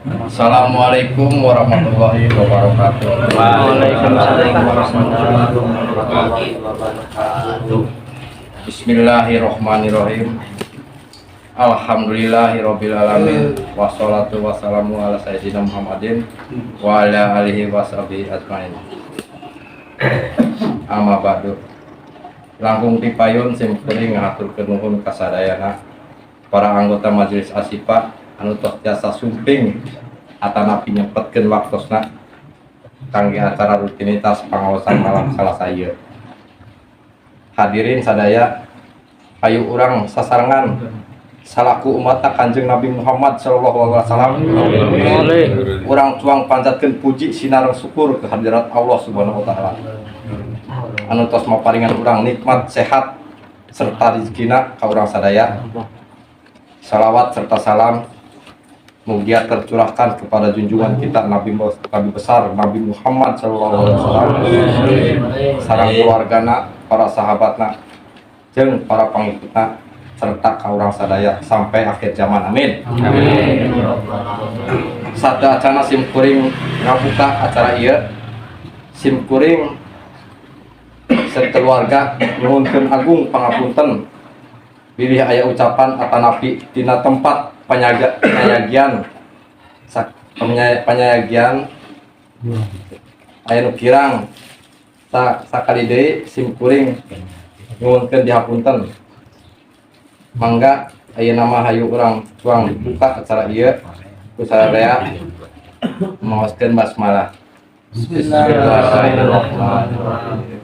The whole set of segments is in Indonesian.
Assalamualaikum warahmatullahi wabarakatuh. Waalaikumsalam warahmatullahi wabarakatuh. Bismillahirrahmanirrahim. Alhamdulillahirabbil alamin. Wassalatu wassalamu ala sayyidina Muhammadin wa ala alihi washabihi ajmain. Amma ba'du. Langkung tipayun sim teuing ngaturkeun nuhun kasadayana para anggota majelis asipa anu tos jasa sumping atanapi nyempetkeun waktosna kangge acara rutinitas pangaosan malam Salasa ieu. Hadirin sadaya, hayu urang sasarengan salaku umat Kanjeng Nabi Muhammad sallallahu alaihi wasallam. Urang tuang panjatkeun puji sinareng syukur ke hadirat Allah Subhanahu wa taala. Anu tos maparingan urang nikmat sehat serta rezekina ka urang sadaya. Salawat serta salam mugia tercurahkan kepada junjungan kita Nabi besar Nabi Muhammad sallallahu alaihi wasallam, sareng keluargana, para sahabatna, jeung para pengikutna serta ka urang sadaya sampai akhir zaman. Amin. Amin. Sadacana sim kuring ngabuka acara ieu, sim kuring sekeluarga nuhunkeun agung pangapunten bilih aya ucapan atanapi tina tempat penyajian aya nu kirang sakali deui sim kuring nuhunkeun dihapunten. Mangga aya nama hayu urang tuang buka acara ieu ku sadaya maoskeun basmalah. Bismillahirrahmanirrahim.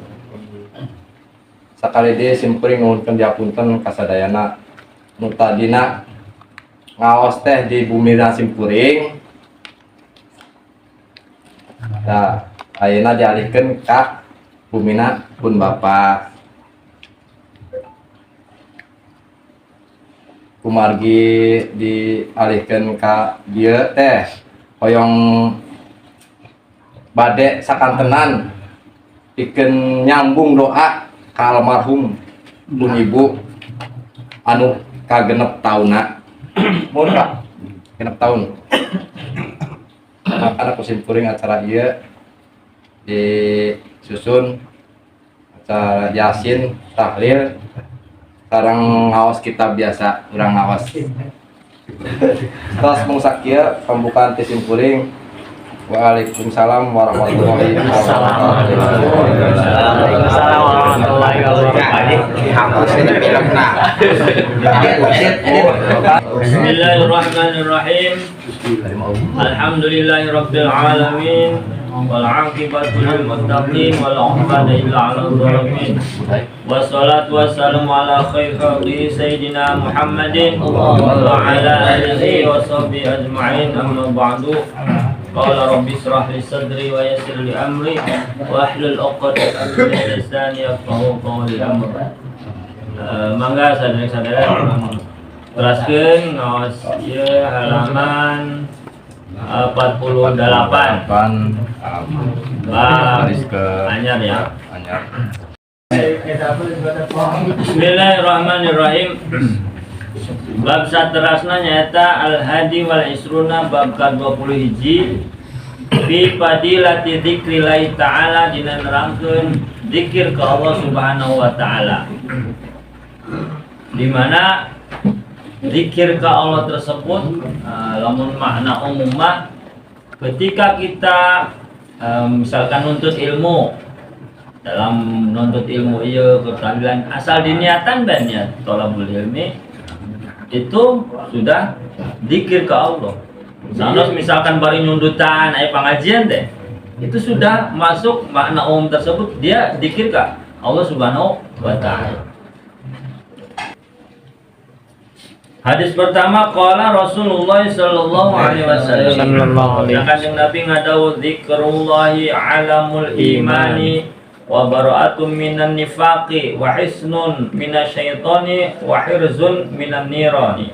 Sakali deui sim kuring nuhunkeun dihapunten kasadayana nu tadina ngaos teh di bumina sim kuring. Nah, ayeuna dialihkeun ka bumina pun Bapa. Kumargi dialihkeun ka dieu teh hoyong bade sakantenan pikeun nyambung doa ka almarhum pun ibu anu kagenep taunna. Mun Pak genep taun. Maka kusim kuring acara ieu disusun acara Yasin, tahlil, sareng ngaos kitab biasa urang ngaos. Terus mungsak kieu pembukaan ti sim kuring. Waalaikumsalam warahmatullahi wabarakatuh. Bismillahirrahmanirrahim. Alhamdulillahirabbil alamin. Wal 'aqibatu lil muttaqin wal 'udwana illa 'alal zalimin. Wassalatu wassalamu ala khairi khalqi sayyidina Muhammadin wa ala alihi wa sahbihi ajma'in. Amma ba'du. Qala rabbi israh li sadri wa yassir li amri wa ahlul 'uqdatam min lisani yafqahu qawli. Mangga saudara-saudara teraskeun ngaos ieu halaman 48 baris ke anyar ya. Bismillahirrahmanirrahim. Bab saterasna nyaeta al-hadi wal isruna bab ka-21 fi fadilati dzikrillahi ta'ala dina nerangkeun zikir ke Allah Subhanahu wa taala. Di mana zikir ke Allah tersebut lamun makna umum mah ketika kita misalkan nuntut ilmu, dalam nuntut ilmu ieu keterampilan asal diniatan dan niat thalabul ilmi itu sudah zikir ke Allah. Misalkan bari nyundutan aya pengajian teh, itu sudah masuk makna umum tersebut, dia zikir ke Allah Subhanahu wa taala. Hadis pertama qala Rasulullah sallallahu alaihi wasallam. Kanjeng Nabi ngadawuh zikrullahi alamul imani wa bara'atun minan nifaqi wa hisnun minasyaitani wa hirzun minan nirani.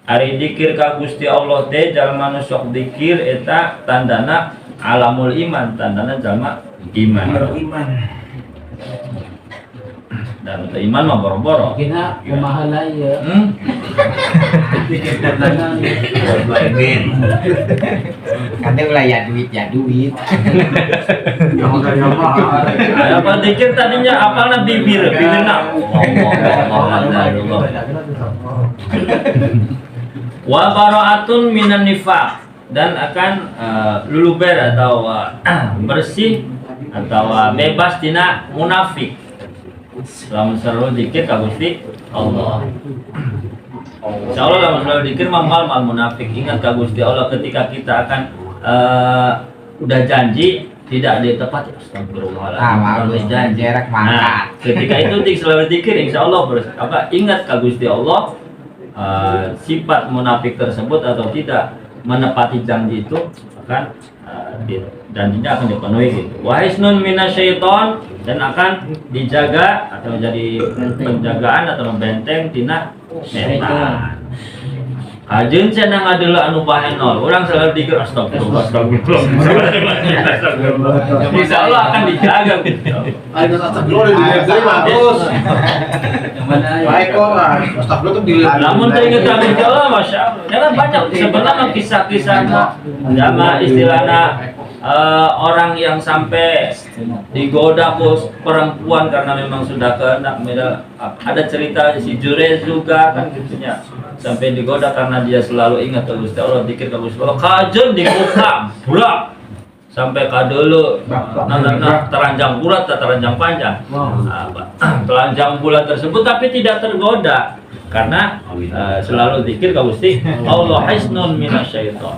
Ari zikir ka Gusti Allah teh jalma nu sok zikir eta tandana alamul iman, tandana jalma iman. Dan iman mah boro-boro. Kina kumaha ieu? Kadang lah ya duit. Apa dikir tadinya apalnya bibir nak. Wa bara'atun minan nifaq, dan akan luluber atau bersih atau bebas tina munafik. Lamun selalu dikir ka Gusti Allah. Insyaallah lamun selalu dikir mal munafik. Ingat ka Gusti Allah ketika kita akan udah janji tidak ditepati. Astagfirullahaladzim. Janji rek mangkat. Ketika itu selalu dikir insyaallah ingat ka Gusti Allah, sifat munafik tersebut atau tidak menepati janji itu akan janjinya akan dipenuhi gitu. Wa hisnun minasyaiton, dan akan dijaga atau jadi penjagaan atau membenteng tina setan. Ajeun cenah ngadeula anu bahenol, urang selalu dikir astagfirullah. Insyaallah akan dijaga gitu. Ada astagfirullah di bagus. Baik orang, astagfirullah tuh dilihat. Namun teringat kami Allah, masya Allah. Ya kan banyak sebenarnya kisah-kisah sama istilahnya orang yang sampai digoda perempuan karena memang sudah kehendak. Ada cerita si Jurez juga kan gitunya, sampai digoda karena dia selalu ingat ke Gusti Allah, dikir ke Gusti Allah, kajen dibuka burak sampai kadulu teranjang bulat atau teranjang panjang, telanjang bulat tersebut tapi tidak tergoda karena selalu dikir ke Gusti Allah. Hisnun minasyaiton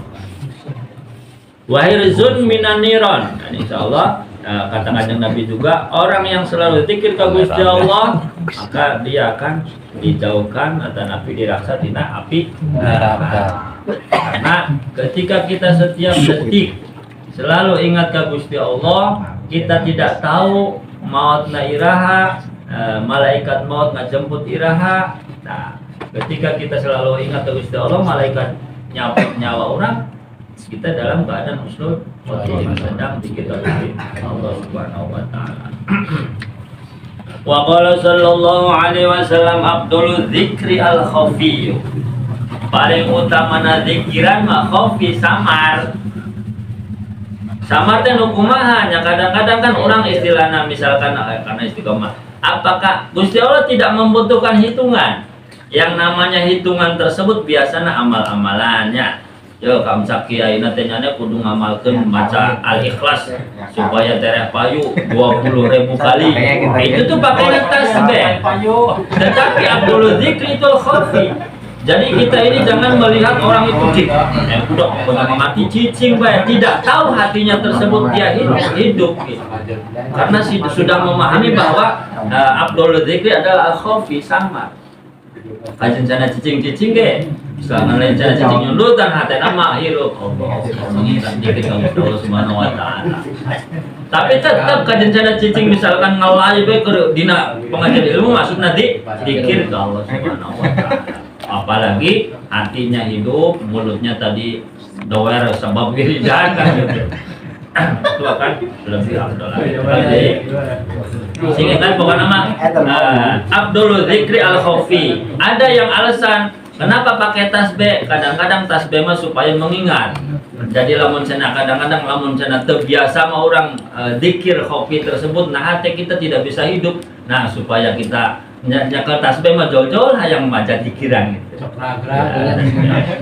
wa hirzun minan niron. Dan insyaallah kata kanjeng Nabi juga, orang yang selalu zikir ke Gusti Allah maka dia akan dijauhkan atau nabi diraksa tina api neraka. Karena ketika kita setiap detik selalu ingat ke Gusti Allah, kita tidak tahu maut na iraha, malaikat maut ngajemput iraha. Nah, ketika kita selalu ingat ke Gusti Allah, malaikat nyabut nyawa orang, kita dalam keadaan husnul khotimah, sedang dikit Gusti Allah Subhanahu wa taala. Wa qala sallallahu alaihi wasallam afdhalul dzikri al khafi. Paling utama zikiran mah khafi, samar. Samar teh nu kumaha nya, kadang-kadang kan orang istilahna misalkan karena istiqomah. Apakah Gusti Allah tidak membutuhkan hitungan? Yang namanya hitungan tersebut biasanya amal-amalannya. Yo kamsak kiai na teh nya kudu ngamalkeun maca Al-Ikhlas supaya tereh payu 20.000 kali. Itu tuh pakai tasbih. Tetapi Abdul Dzikri itu khafi. Jadi kita ini jangan melihat orang itu udah mati cicing baik, tidak tahu hatinya tersebut dia hidup gitu. Karena sudah memahami bahwa Abdul Dzikri adalah al-khafi, samar. Kajian sana cicing-cicing ge. Misalkan lain cara cicing nyundutan hati nama hirup Allah Subhanahu wa ta'ala. Tapi tetap kajian cara cicing misalkan ngalai baik dina pengajian ilmu masuk nanti dikir ke Allah Subhanahu wa ta'ala. Apalagi hatinya hidup, mulutnya tadi doer sebab wiridan kan gitu. Itu akan lebih afdal lagi. Sehingga kan pokoknya nama Abdul Dzikri al Khafi. Ada yang alasan kenapa pakai tasbih? Kadang-kadang tasbih mah supaya mengingat. Jadi lamun cenah kadang-kadang lamun cenah terbiasa mah orang dzikir khafi tersebut, nah hati kita tidak bisa hidup. Nah supaya kita nyakel tasbih mah jol-jol hayang maca pikiran gitu.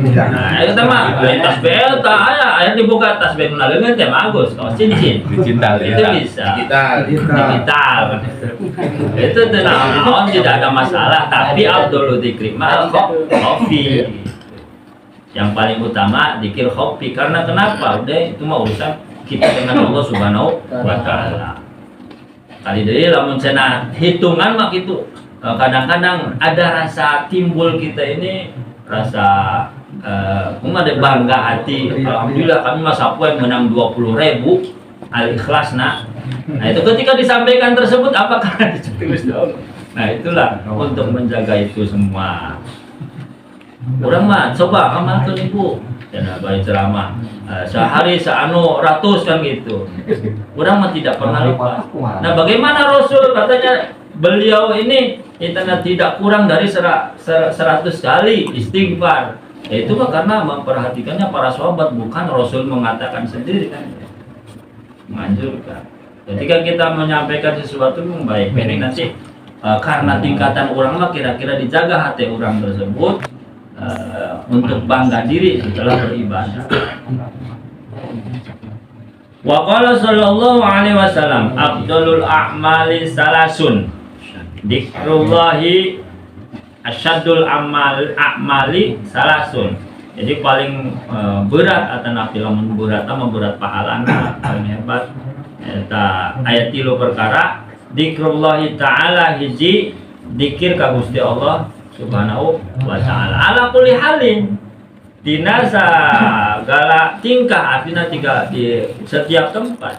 Nah, itu mah tasbih tah aya dibuka tasbih nu leungeun teh bagus. Oh, cincin. Digital Itu ya. bisa. Digital. Itu tenang, tidak ada masalah, tapi Abdul Dzikri mah khafi. Yang paling utama dzikir khafi karena kenapa? Udah itu mah urusan kita dengan Allah Subhanahu wa taala. Kali deui lamun cenah hitungan mah kitu. Kadang-kadang ada rasa timbul kita ini rasa ada bangga hati. Alhamdulillah kami masa poe menang 20.000 Al-Ikhlas nah itu ketika disampaikan tersebut apakah ditulis dong? Nah itulah untuk menjaga itu semua. Orang mah coba amalkan ibu dan baik ceramah sehari seanu ratus kan gitu. Orang mah tidak pernah lupa. Nah bagaimana Rasul katanya beliau ini tidak kurang dari 100 kali istighfar. Itu mah karena memperhatikannya para sahabat, bukan Rasul mengatakan sendiri kan. Menganjurkan. Ketika kita menyampaikan sesuatu yang baik, ini nanti karena tingkatan orang mah kira-kira dijaga hati orang tersebut untuk bangga diri setelah beribadah. Wa qala sallallahu alaihi wasallam afdalul a'mali salasun dzikrullahi asyadul a'mali salasun. Jadi paling berat atau napi lamun berat sama berat pahalana paling hebat eta ayat 3 perkara dzikrullahi ta'ala hiji dzikir ka Gusti Allah Subhanahu wa ta'ala ala kulli halin dina segala tingkah, artinya di setiap tempat.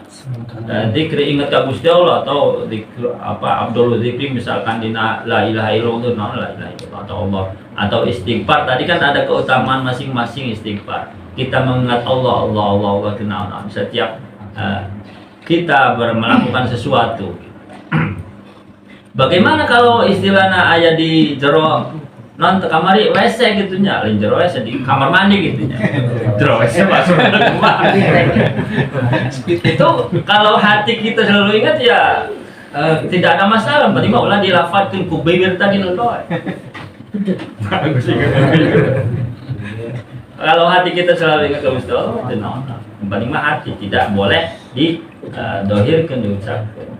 Dzikir ingat ka Gusti Allah atau dzikir afdhalul dzikri misalkan dina la ilaha illallah, la ilaha illallah atau Allah atau istighfar. Tadi kan ada keutamaan masing-masing istighfar. Kita mengingat Allah kenal setiap kita melakukan sesuatu. Bagaimana kalau istilahnya ayat di jero non kamari WC gitunya, lain jero WC di kamar mandi gitunya. Jero WC masuk ke kamar. Itu kalau hati kita selalu ingat ya tidak ada masalah. Berarti mah ulah dilafadzkeun ku bibir tadi nonton. Kalau hati kita selalu ingat ke Gusti Allah, yang paling mah hati tidak boleh didohirkan, diucapkan.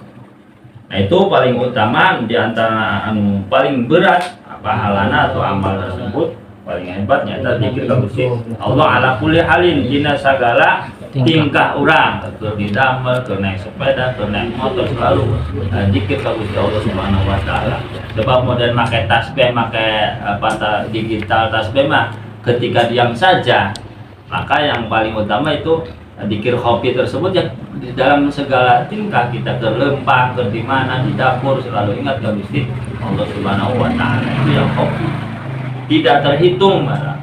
Nah itu paling utama di antara paling berat pahalana atau amal tersebut paling hebatnya adalah dzikir ka Gusti Allah ala kulli halin dina sagala tingkah urang, keur di damel, keur naik sepeda, keur naik motor selalu dzikir ka Gusti Allah Subhanahu wa taala. Sebab modern make tasbih, make digital tasbih mah ketika diam saja, maka yang paling utama itu dzikir khofi tersebut ya di dalam segala tingkah kita terlempar ke di mana di dapur selalu ingat ke Gusti Allah Subhanahu wa taala. Itu yang khofi tidak terhitung malah.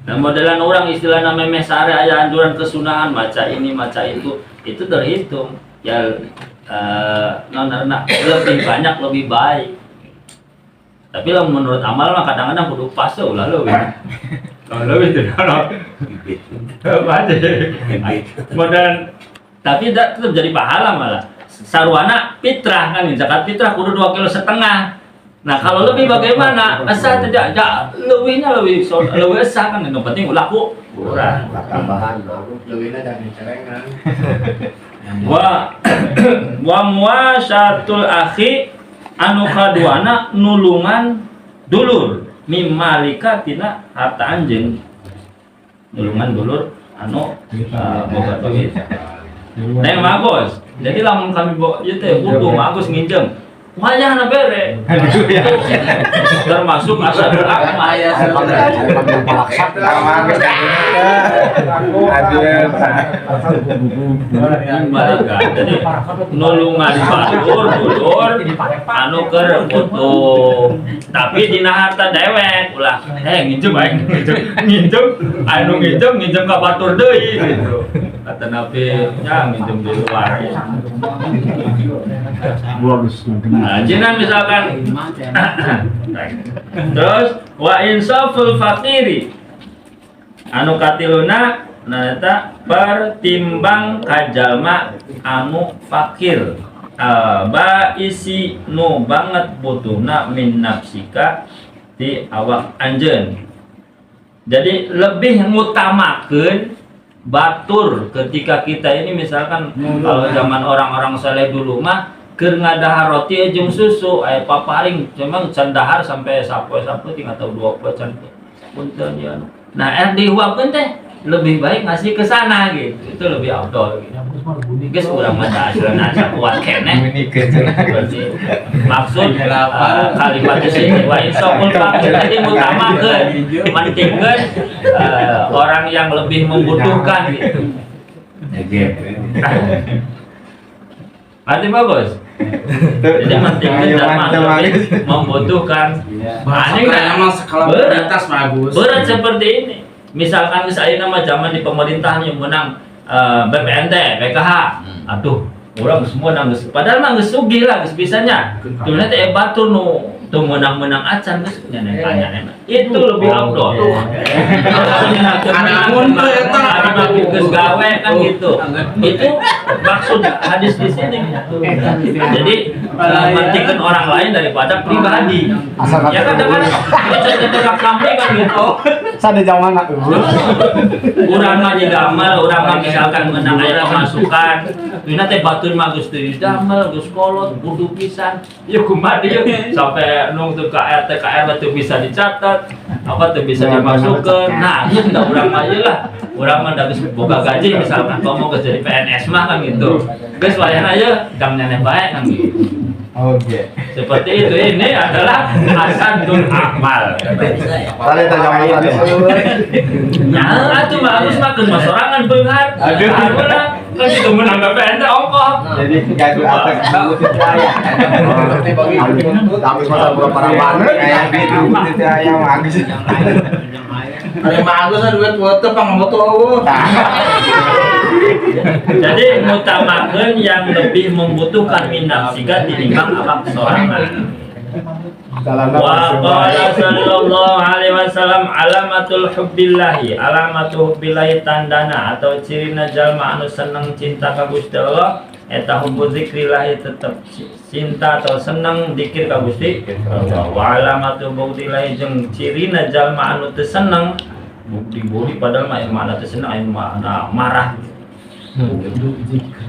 Nah modelan orang istilahnya memeh sare aya anjuran kesunahan maca ini maca itu terhitung ya lebih banyak lebih baik. Tapi lah menurut amal mah kadang-kadang kudu pas ulah leuwih. Leuwih teh modern tapi tetap jadi pahala malah. Sarwana fitrah kan, zakat fitrah kudu 2,5 kilo. Nah kalau lebih bagaimana? Asa tidak leuwihnya lebih asa kan, yang penting laku kurang. Tambahan leuwihna dan cerengan. Wa muasyatul akhi anu kaduana nulungan dulur mimalika tina harta anjeun. Nulungan dulur anu boga duit. Neng bagus. Jadi lamun kami ieu teh kudu bagus nginjem. Wayahna bere. Termasuk asadul akmal. Jadi nulungan dulur anu keur butuh. Tapi dina harta dewek ulah nginjem bae nginjem anu nginjem ka batur deui gitu. Kata Nabi ya nginjem di luar. Nah, jinan misalkan terus wa insaful fakiri anu katiluna nata pertimbang kajalma anu fakir baisi nu banget butuhna min nafsika di awak anjeun. Jadi lebih ngutamakeun batur ketika kita ini misalkan kalau zaman orang-orang saleh dulu mah keur ngadahar roti jeung susu aya paparing memang can dahar sampai sapoe-sapoe tinggal tahu 2 poe can punten ya. Nah dihuapkeun teh lebih baik ngasih ke sana gitu. Itu lebih afdol gitu. Geus urang mah asrana kuat keneh. Maksud kalimat sini wa insaful fakir tadi utamakeun pentingkeun orang yang lebih membutuhkan gitu. Arti bagus. Jadi pentingkan zaman lebih membutuhkan. Ini kan berat bagus. Berat seperti ini. Misalkan saya nama zaman di pemerintah yang menang BPNT, PKH. Aduh, Orang semua nangis, padahal mah geus sugih lah, geus bisanya. Tuh teh batur nu tuh menang-menang acan geus nanya. Itu lebih afdol. Anamun teh eta. Ada geus gawe kan gitu. Itu maksud hadis di sini. Jadi mementingkan orang lain daripada pribadi. Ya kadang-kadang kita kami kan gitu. Sada zaman Urang mah didamal, urang mah misalkan menang aya masukan. Dina teh batur mah geus teu didamel, geus kolot, kudu pisan. Ya kumaha dieu sampai nung teu KR teu bisa dicatat, apa teu bisa dimasukkeun. Nah, ieu da urang mah ieu lah. Urang mah da geus boga gaji misalkan komo geus jadi PNS mah kan gitu. Geus wayahna ieu jam nyanyi bae kan gitu. Oke. Seperti itu, ini adalah hasanul amal. Tadi zaman tadi. Ya, atuh mah harus makan masorangan beunghar. Aduh, kan itu menang BPN teh ongkoh. Jadi gaduh atas saya. Tapi masa para banget kayak gitu saya bagus. Ada bagus ada duit foto pangamoto. Jadi mutamakeun yang lebih membutuhkan minat siga tinimbang awak sorangan. Wa qala sallallahu alaihi wasallam alamatul hubbillahi, alamatu hubbillahi tandana atau cirina jalma anu seneng cinta ka Gusti Allah eta hubbu zikrillah tetep cinta atau seneng zikir ka Gusti Allah. Wa alamatu bughdillahi jeung cirina jalma anu teu seneng budi padahal mah mana teu seneng aya mana marah.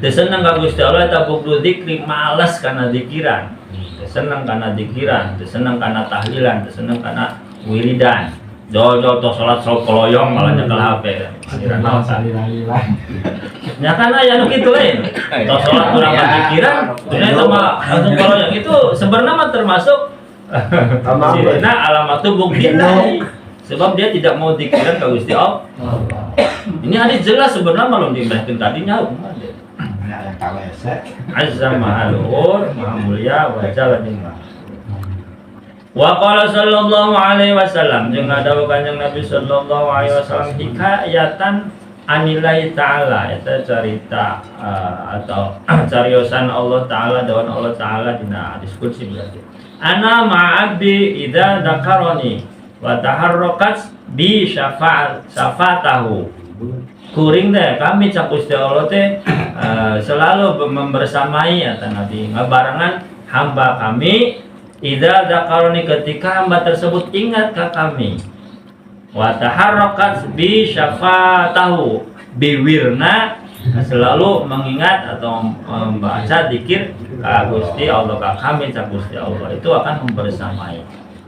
Teu seneng ka Gusti Allah eta bughdu zikri, malas kana zikiran. Seneng karena dikiran, seneng karena tahlilan, seneng karena wiridan. Jauh-jauh tos salat sok koloyong malah nyekel HP. Ya kan aya nu kitu lain. Tos salat urang dikiran, ternyata mah langsung koloyong itu sebenarnya mah termasuk sirina alamatu bughdillah. Sebab dia tidak mau dikiran ka Gusti Allah. Ini hadis jelas sebenarnya belum dibahaskeun tadinya. Azza ma'alur maha mulia wa jalla jalla. Wa qala sallallahu alaihi wasallam jeung dawuh Kanjeng Nabi sallallahu alaihi wasallam hikayatan anillahi ta'ala eta cerita atau cariosan Allah taala dawan Allah taala dina hadis qudsi berarti. Ana ma'abdi idza dzakarani wa taharrakat bi syafatahu. Kuring deh kami cak Gusti Allah teh selalu membersamai atau Nabi ngabarengan hamba kami idza dzakaroni ketika hamba tersebut ingat ke kami wa taharrakat bi syafatahu biwirna selalu mengingat atau membaca zikir ka Gusti Allah ka kami cak Gusti Allah itu akan membersamai.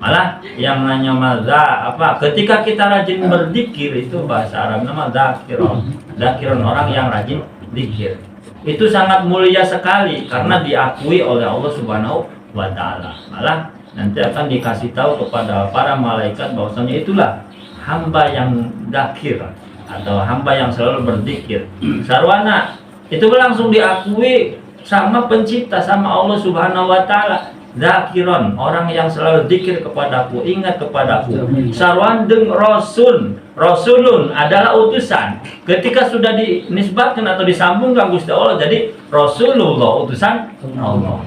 Malah yang nanya maza apa ketika kita rajin berzikir itu bahasa Arab nama zakiron orang yang rajin zikir itu sangat mulia sekali karena diakui oleh Allah Subhanahu wa taala. Malah nanti akan dikasih tahu kepada para malaikat bahwasanya itulah hamba yang zakir atau hamba yang selalu berzikir. Sarwana itu langsung diakui sama pencipta sama Allah Subhanahu wa taala. Zakiron, orang yang selalu zikir kepadaku, ingat kepadaku. Sarwandeng rasulun adalah utusan. Ketika sudah dinisbatkan atau disambungkan Gusti Allah jadi Rasulullah, utusan Allah.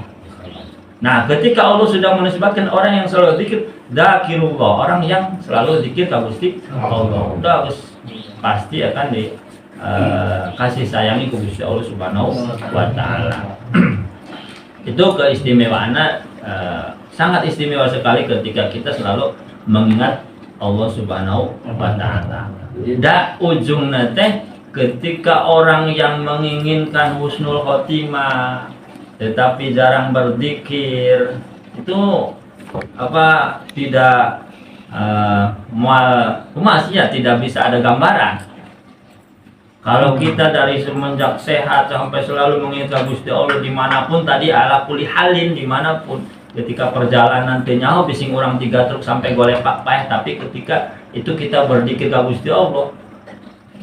Nah, ketika Allah sudah menisbatkan orang yang selalu zikir, zakirullah, orang yang selalu zikir ka Gusti Allah. Udah pasti akan kasih sayangi ke Gusti Allah Subhanahu wa taala. Itu keistimewaannya sangat istimewa sekali ketika kita selalu mengingat Allah Subhanahu wa taala. Da ujungna teh ketika orang yang menginginkan husnul khotimah tetapi jarang berzikir itu apa tidak ya tidak bisa ada gambaran. Kalau kita dari semenjak sehat sampai selalu mengingat Gusti Allah dimanapun tadi ala kulli halin dimanapun ketika perjalanan teh nyaho bising orang 3 truk sampai golepak paeh tapi ketika itu kita berzikir ka Gusti Allah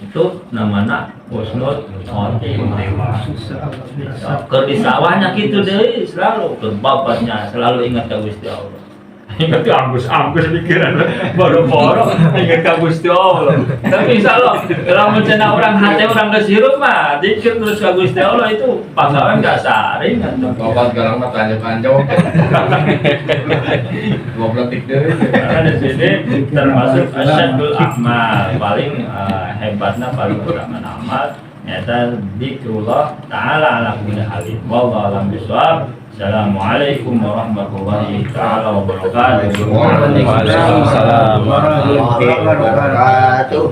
itu namanya husnul khotimah. Keur di sawahnya kitu deui selalu keur babadnya selalu ingat ka Gusti Allah. ingat Agus pikiran boro-boro ingat ka Gusti Allah. Tapi insyaallah kalau mencena orang hati orang kesirup mah dikir terus ka Gusti Allah itu pasangan gak saring atuh. Bapak sekarang mah tanjok-tanjok. Goblok deh. Karena di sini termasuk asyadul amal paling hebatnya paling utama amal nyata zikrullah ta'ala ala kulli halin. Wallahu a'lam bishawab. Assalamualaikum warahmatullahi taala wabarakatuh. Waalaikumsalam warahmatullahi wabarakatuh.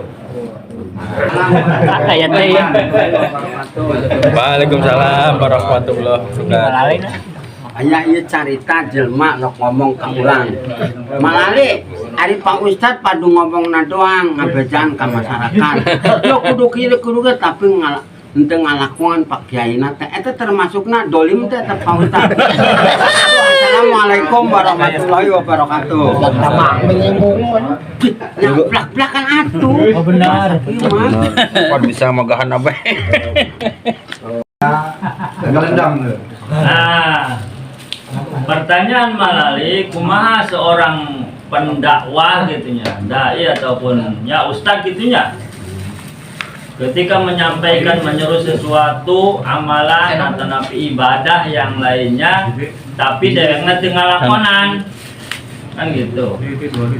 Waalaikumsalam warahmatullahi wabarakatuh. Hanya ieu carita jelema nok ngomong ka urang. Malali ari Pak Ustad padu ngomongna doang ngabejaan ka masyarakat. Yo kudu kieu kudu ge tapi henteu ngalakuan Pak Kiaina teh eta termasukna dolim teh Pak Ustad. Assalamualaikum warahmatullahi wabarakatuh. Ya blak-blakan atuh. Oh benar. Kok bisa magahan abeh. Nah, pertanyaan Malali, kumaha seorang pendakwah gitunya, dai ataupun ya ustaz gitunya, ketika menyampaikan menyeru sesuatu amalan atau napi ibadah yang lainnya, tapi derengna teu ngalakonan, kan gitu.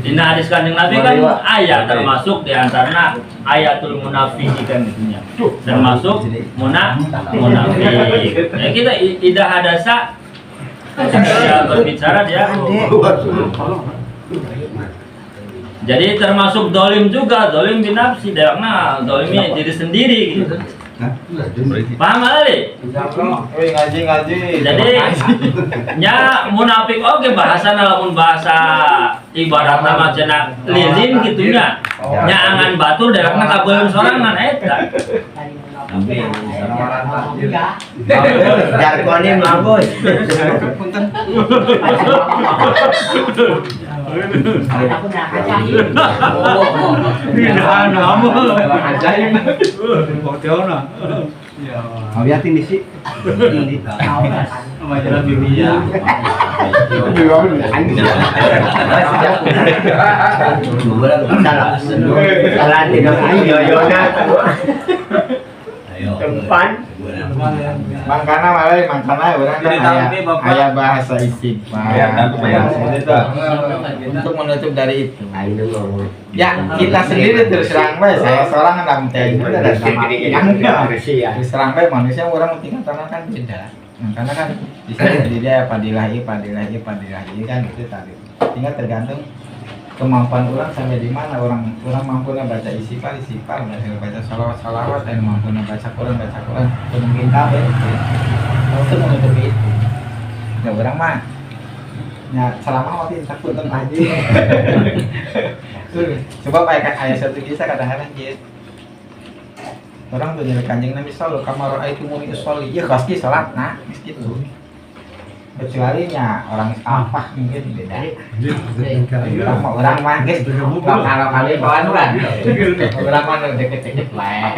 Dina hadis Kanjeng Nabi kan ayat termasuk diantaranya ayatul munafiqin gitunya, termasuk munafik. Ya kita idah hadasa ketika berbicara dia. Jadi termasuk dolim juga, dolim binafsi, karena dolimnya diri sendiri gitu. Paham kali? Ngaji. Jadi nya munafik oke bahasa lamun bahasa ibarat nama cenah lilin gitunya. Nya angan batur daerahna kabeulin sorangan eta. Jargone mabos. Punten. Awiatin di sih. Majalah Bibia. Salah tidak ayo tempan Mangkana orang kan aya bahasa istighfar. Untuk menutup dari itu. Ya, kita sendiri terus terang bae saya seorang anak teh itu ada sama terus terang bae manusia orang tinggal tanah kan beda. Karena kan bisa jadi dia padilahi kan itu tadi. Tinggal tergantung kemampuan orang sampai di mana orang mampu baca istighfar baca salawat dan mampu baca Quran mungkin tahu untuk menutupi itu ya orang mah ya selama waktu takut tentang aja coba pakai ayat satu kisah kadang-kadang gitu orang tuh dari Kanjeng Nabi sallallahu kamar itu muni usolli ya pasti salat nah gitu kecuali nya orang apa mungkin beda. Orang mah guys, kalau kali kawan kan, orang mah deket-deket lah.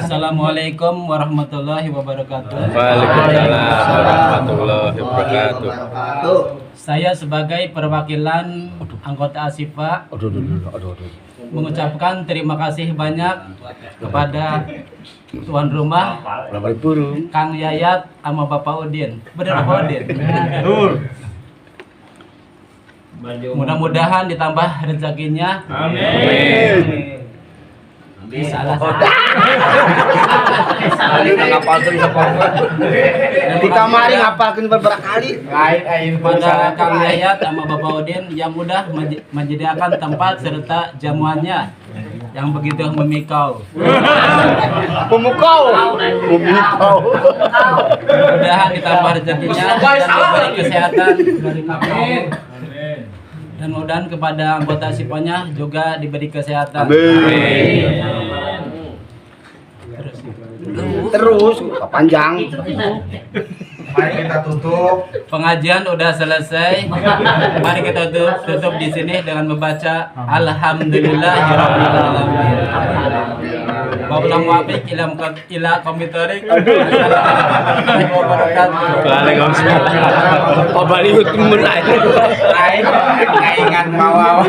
Assalamualaikum warahmatullahi wabarakatuh. Waalaikumsalam warahmatullahi wabarakatuh. Saya sebagai perwakilan anggota ASIFA mengucapkan terima kasih banyak kepada tuan rumah Kang Yayat sama Bapak Udin. Benar Bapak Udin? Mudah-mudahan ditambah rezekinya. Amin. Salah. Di kamari ngapalkeun beberapa kali. Pada Kang Yayat sama Bapak Udin yang mudah menyediakan tempat serta jamuannya yang begitu memikau. Mudah-mudahan ditambah rezekinya dan diberi kesehatan dari kami. Dan mudah-mudahan kepada anggota SIPA-nya juga diberi kesehatan. Terus panjang. Mari kita tutup. Pengajian udah selesai. Mari kita tutup di sini dengan membaca Alhamdulillahirabbil alamin. ulang wafik ila komitorik. Assalamualaikum warahmatullahi Waalaikumsalam. Pabali temen aja. Lain, ingat mau.